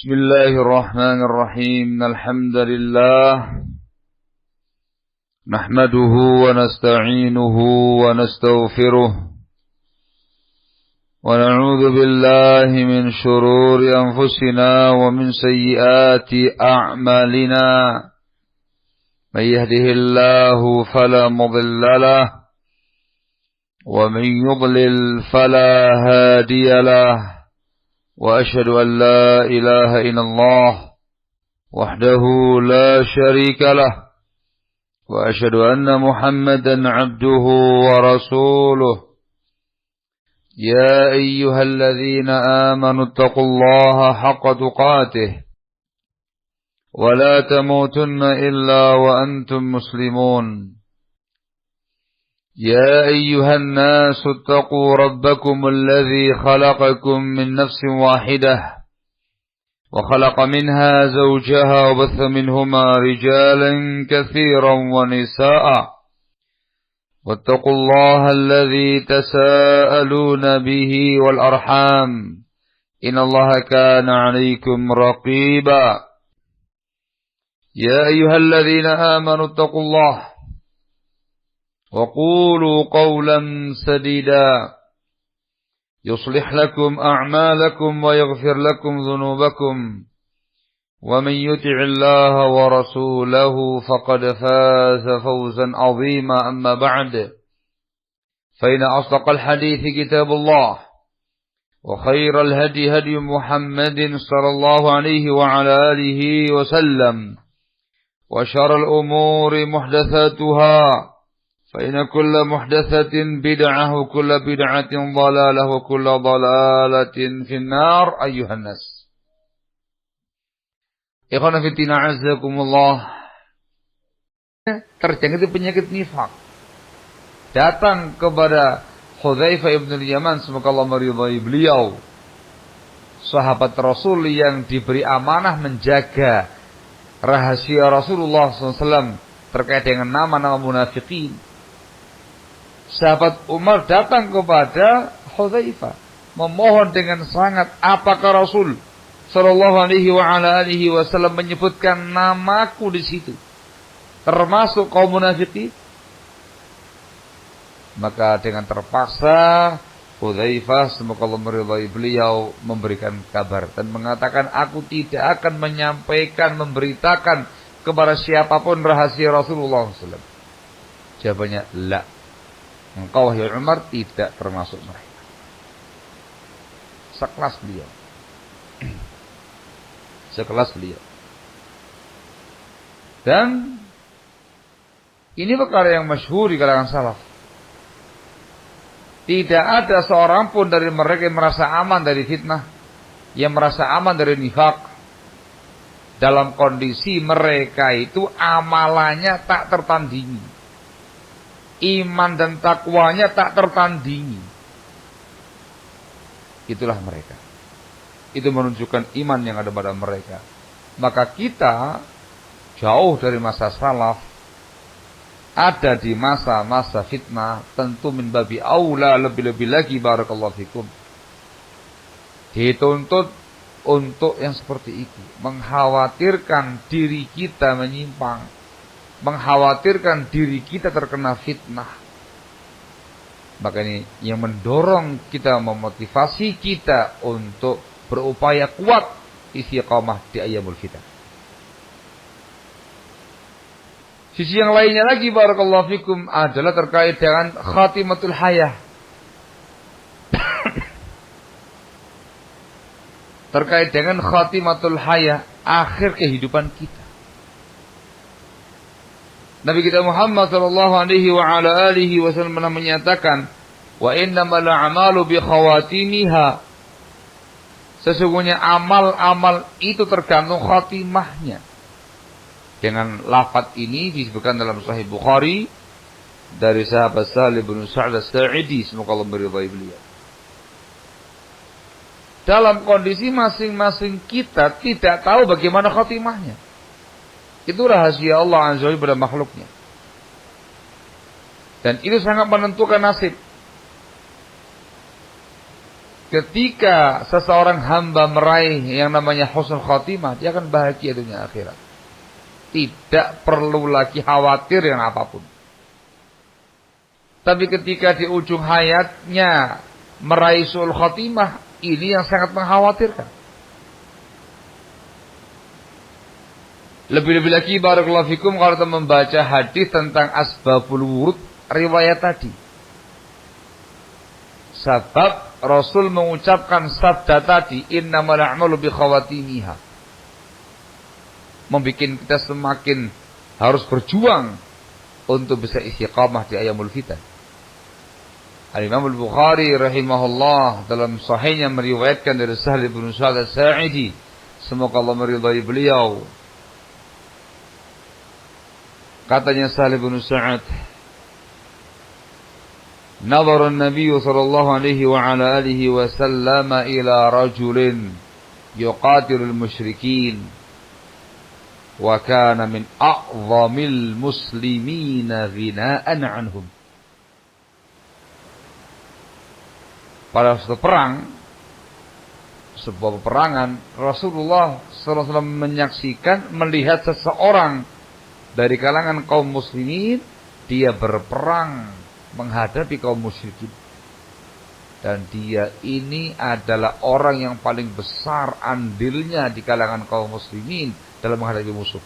بسم الله الرحمن الرحيم الحمد لله نحمده ونستعينه ونستغفره ونعوذ بالله من شرور أنفسنا ومن سيئات أعمالنا من يهده الله فلا مضل له ومن يضلل فلا هادي له وأشهد أن لا إله إلا الله وحده لا شريك له وأشهد أن محمدا عبده ورسوله يا أيها الذين آمنوا اتقوا الله حق تقاته ولا تموتن إلا وأنتم مسلمون يا أيها الناس اتقوا ربكم الذي خلقكم من نفس واحدة وخلق منها زوجها وبث منهما رجالا كثيرا ونساء واتقوا الله الذي تساءلون به والأرحام إن الله كان عليكم رقيبا يا أيها الذين آمنوا اتقوا الله وقولوا قولا سديدا يصلح لكم أعمالكم ويغفر لكم ذنوبكم ومن يطع الله ورسوله فقد فاز فوزا عظيما أما بعد فإن أصدق الحديث كتاب الله وخير الهدي هدي محمد صلى الله عليه وعلى آله وسلم وشر الأمور محدثاتها فإن كل محدثة بدعة وكل بدعة ضلالة وكل ضلالة في النار أيها الناس. Ikhwan fillah azakumullah. Terjangkit penyakit nifaq. Datang kepada Hudzaifah ibn al-Yaman, semoga Allah meridhai beliau. Sahabat Rasul yang diberi amanah menjaga rahasia Rasulullah SAW terkait dengan nama-nama munafikin. Sahabat Umar datang kepada Hudzaifah memohon dengan sangat, apakah Rasul sallallahu alaihi wasallam menyebutkan namaku di situ termasuk kaum munafikin? Maka dengan terpaksa Hudzaifah, semoga Allah meridhai beliau, memberikan kabar dan mengatakan, aku tidak akan menyampaikan, memberitakan kepada siapapun rahasia Rasulullah SAW. Jawabannya, la. Engkau wahai Umar tidak termasuk mereka. Sekelas beliau. Sekelas beliau. Dan ini perkara yang masyhur di kalangan salaf. Tidak ada seorang pun dari mereka yang merasa aman dari fitnah, yang merasa aman dari nifaq, dalam kondisi mereka itu amalannya tak tertandingi. Iman dan takwanya tak tertandingi. Itulah mereka. Itu menunjukkan iman yang ada pada mereka. Maka kita jauh dari masa salaf, ada di masa-masa fitnah, tentu min babi aula, lebih-lebih lagi barakallahu fikum, dituntut untuk yang seperti itu, mengkhawatirkan diri kita menyimpang, mengkhawatirkan diri kita terkena fitnah. Maka ini yang mendorong kita, memotivasi kita untuk berupaya kuat istiqamah di ayyamul fitan. Sisi yang lainnya lagi barakallahu fikum adalah terkait dengan khatimatul hayah. Terkait dengan khatimatul hayah, akhir kehidupan kita. Nabi kita Muhammad sallallahu alaihi wa ala alihi wasallam menyatakan, wa innamal a'malu bi khawatimiha. Sesungguhnya amal-amal itu tergantung khatimahnya. Dengan lafaz ini disebutkan dalam Sahih Bukhari dari sahabat Sahl bin Sa'd as-Sa'idi, semoga Allah meridhai beliau. Dalam kondisi masing-masing kita tidak tahu bagaimana khatimahnya. Itu rahasia Allah Azza wa Jalla pada makhluknya. Dan itu sangat menentukan nasib. Ketika seseorang hamba meraih yang namanya husnul khatimah, dia akan bahagia dunia akhirat. Tidak perlu lagi khawatir yang apapun. Tapi ketika di ujung hayatnya meraih su'ul khatimah, ini yang sangat mengkhawatirkan. Lebih-lebih lagi barakallahu fikum kalau kita membaca hadis tentang asbabul wurud riwayat tadi. Sebab Rasul mengucapkan sabda tadi, innamal a'malu bi khawatimiha. Membikin kita semakin harus berjuang untuk bisa istiqamah di ayamul fitan. Al-Imam Al-Bukhari rahimahullah dalam sahihnya meriwayatkan dari Sahal bin Sa'ad As-Sa'idi, semoga Allah meridai beliau. Katanya Sahal bin Sa'ad, "Nadhara an-nabiy sallallahu alaihi wa ala alihi wa sallam ila rajulin yuqatilul musyrikin wa kana min a'zamil muslimina ghina'an anhum." Pada suatu perang, sebuah peperangan, Rasulullah SAW menyaksikan, melihat seseorang dari kalangan kaum muslimin, dia berperang menghadapi kaum musyrikin. Dan dia ini adalah orang yang paling besar andilnya di kalangan kaum muslimin dalam menghadapi musuh.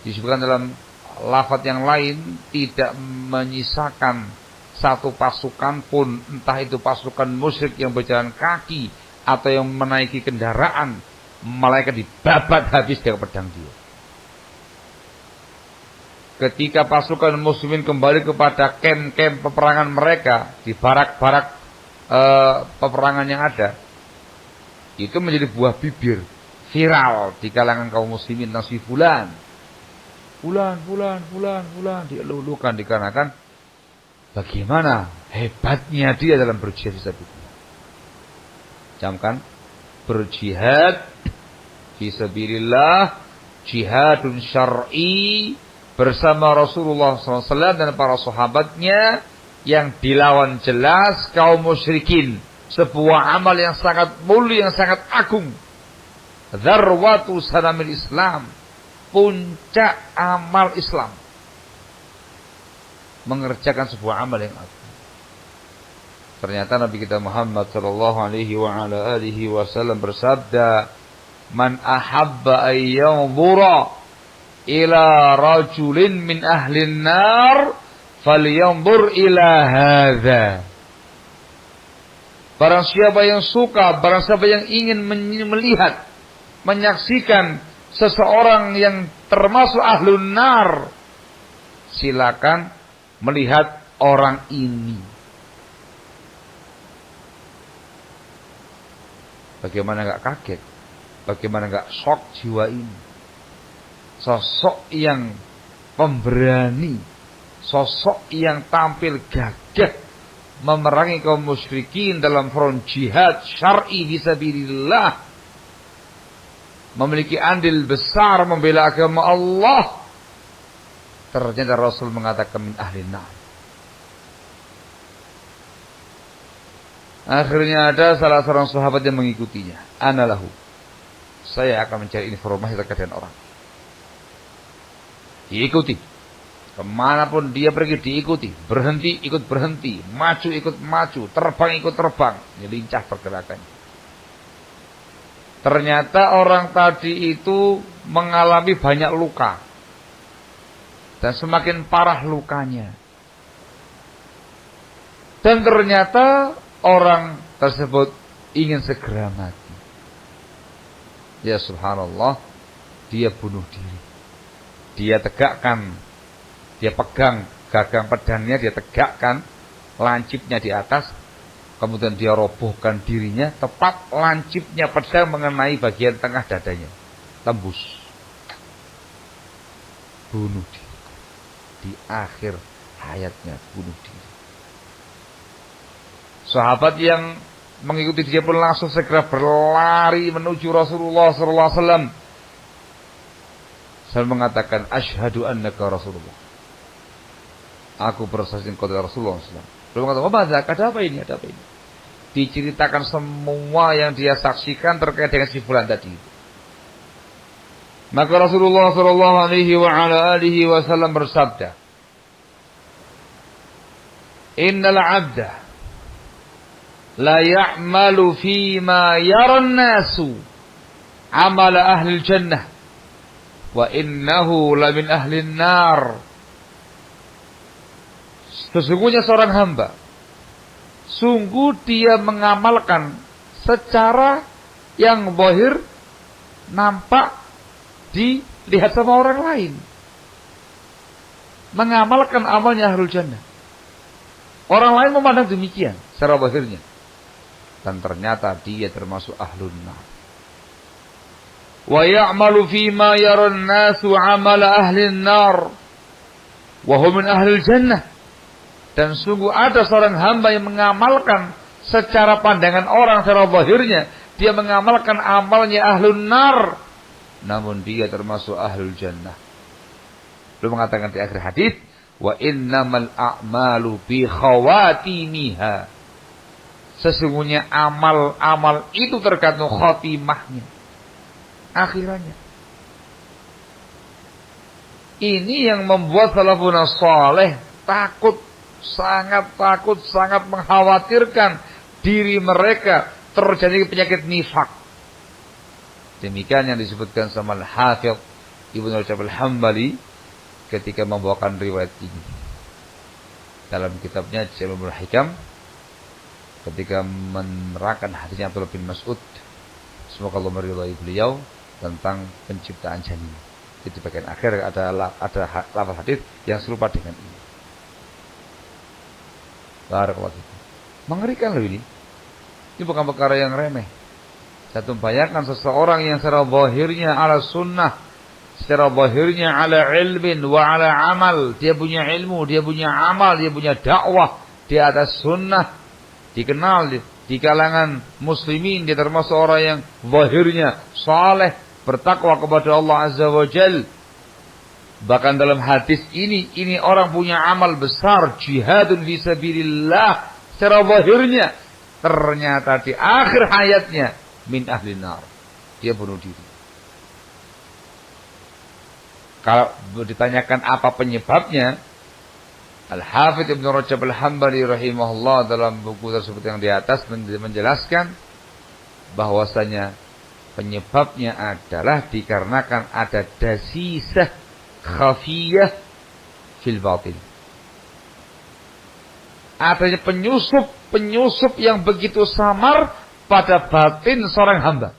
Disebutkan dalam lafaz yang lain, tidak menyisakan satu pasukan pun, entah itu pasukan musyrik yang berjalan kaki atau yang menaiki kendaraan, malaikat dibabat habis dengan pedang dia. Ketika pasukan muslimin kembali kepada kem-kem peperangan mereka, di barak-barak peperangan yang ada, itu menjadi buah bibir viral di kalangan kaum muslimin. Nasi fulan dielulukan dikarenakan bagaimana hebatnya dia dalam berjihad fisabilillah. Camkan, berjihad fisabilillah, jihadun syar'i bersama Rasulullah SAW dan para sahabatnya, yang dilawan jelas kaum musyrikin. Sebuah amal yang sangat mulia, yang sangat agung. Dzarwatu sanamil Islam, puncak amal Islam. Mengerjakan sebuah amal yang agung. Ternyata Nabi kita Muhammad sallallahu alaihi wa ala alihi wasallam bersabda, "Man ahabba an yanzura ila rajulin min ahli an-nar falyanzur ila hadza." Barang siapa yang suka, barang siapa yang ingin melihat, menyaksikan seseorang yang termasuk ahlun nar, silakan melihat orang ini. Bagaimana enggak kaget? Bagaimana enggak shock jiwa ini? Sosok yang pemberani, sosok yang tampil gagah memerangi kaum musyrikin dalam front jihad syar'i fisabilillah, memiliki andil besar membela agama Allah. Ternyata Rasul mengatakan min ahli nar. Akhirnya ada salah seorang sahabat yang mengikutinya. Ana lahu, saya akan mencari informasi terkait dengan orang. Diikuti. Kemanapun dia pergi diikuti. Berhenti ikut berhenti. Maju ikut maju. Terbang ikut terbang. Ini lincah pergerakannya. Ternyata orang tadi itu mengalami banyak luka. Dan semakin parah lukanya. Dan ternyata orang tersebut ingin segera mati. Ya subhanallah, dia bunuh diri. Dia tegakkan, dia pegang gagang pedangnya, dia tegakkan lancipnya di atas. Kemudian dia robohkan dirinya, tepat lancipnya pedang mengenai bagian tengah dadanya. Tembus. Bunuh diri. Di akhir hayatnya bunuh diri. Sahabat yang mengikuti dia pun langsung segera berlari menuju Rasulullah SAW. Saya mengatakan, asyhadu annaka Rasulullah. Aku bersaksi engkau adalah Rasulullah SAW. Belum kata, ada apa ini? Ada apa ini? diceritakan semua yang dia saksikan terkait dengan si fulan tadi. Maka Rasulullah sallallahu alaihi wasallam bersabda, "Innal 'abda la ya'malu fima yara an-nasu 'amala ahli al-jannah wa innahu la min ahli an-nar." Sesungguhnya seorang hamba, sungguh dia mengamalkan secara yang zahir, nampak, dilihat sama orang lain. Mengamalkan amalnya ahlul jannah. Orang lain memandang demikian secara zahirnya. Dan ternyata dia termasuk ahlun nar. Wa ya'malu fima yara an-nasu 'amala ahli an-nar wa hum min ahli al-jannah. Dan sungguh ada seorang hamba yang mengamalkan secara pandangan orang secara zahirnya, dia mengamalkan amalnya ahlun nar, namun dia termasuk ahlul jannah. Beliau mengatakan di akhir hadis, wa innamal a'malu bi khawatimiha. Sesungguhnya amal-amal itu tergantung khatimahnya, akhirannya. Ini yang membuat salafun saleh takut, sangat takut, sangat mengkhawatirkan diri mereka terjadi penyakit nifak. Demikian yang disebutkan sama Al-Hafidh Ibnu Rajab Al-Hambali ketika membawakan riwayat ini dalam kitabnya Jalmul Hikam, ketika menerangkan hadisnya Abdullah bin Mas'ud, semoga Allah meridhai beliau, tentang penciptaan janin. Di bagian akhir ada lafaz hadis yang serupa dengan ini. Barakallahu fikum. Mengerikan loh ini. Ini bukan perkara yang remeh. Satu, bayangkan seseorang yang secara zahirnya ala sunnah, secara zahirnya ala ilmin wa ala amal. Dia punya ilmu, dia punya amal, dia punya dakwah, dia atas sunnah, dikenal di kalangan muslimin, dia termasuk orang yang zahirnya saleh, bertakwa kepada Allah Azza wa Jal. Bahkan dalam hadis ini orang punya amal besar, jihadun fi sabilillah secara zahirnya, ternyata di akhir hayatnya min ahli nar, dia bunuh diri. Kalau ditanyakan apa penyebabnya, Al-Hafidh Ibnu Rajab Al-Hambali rahimahullah dalam buku tersebut yang di atas menjelaskan bahwasanya penyebabnya adalah dikarenakan ada dasisah khafiyah fil batin. Adanya penyusup yang begitu samar pada batin seorang hamba.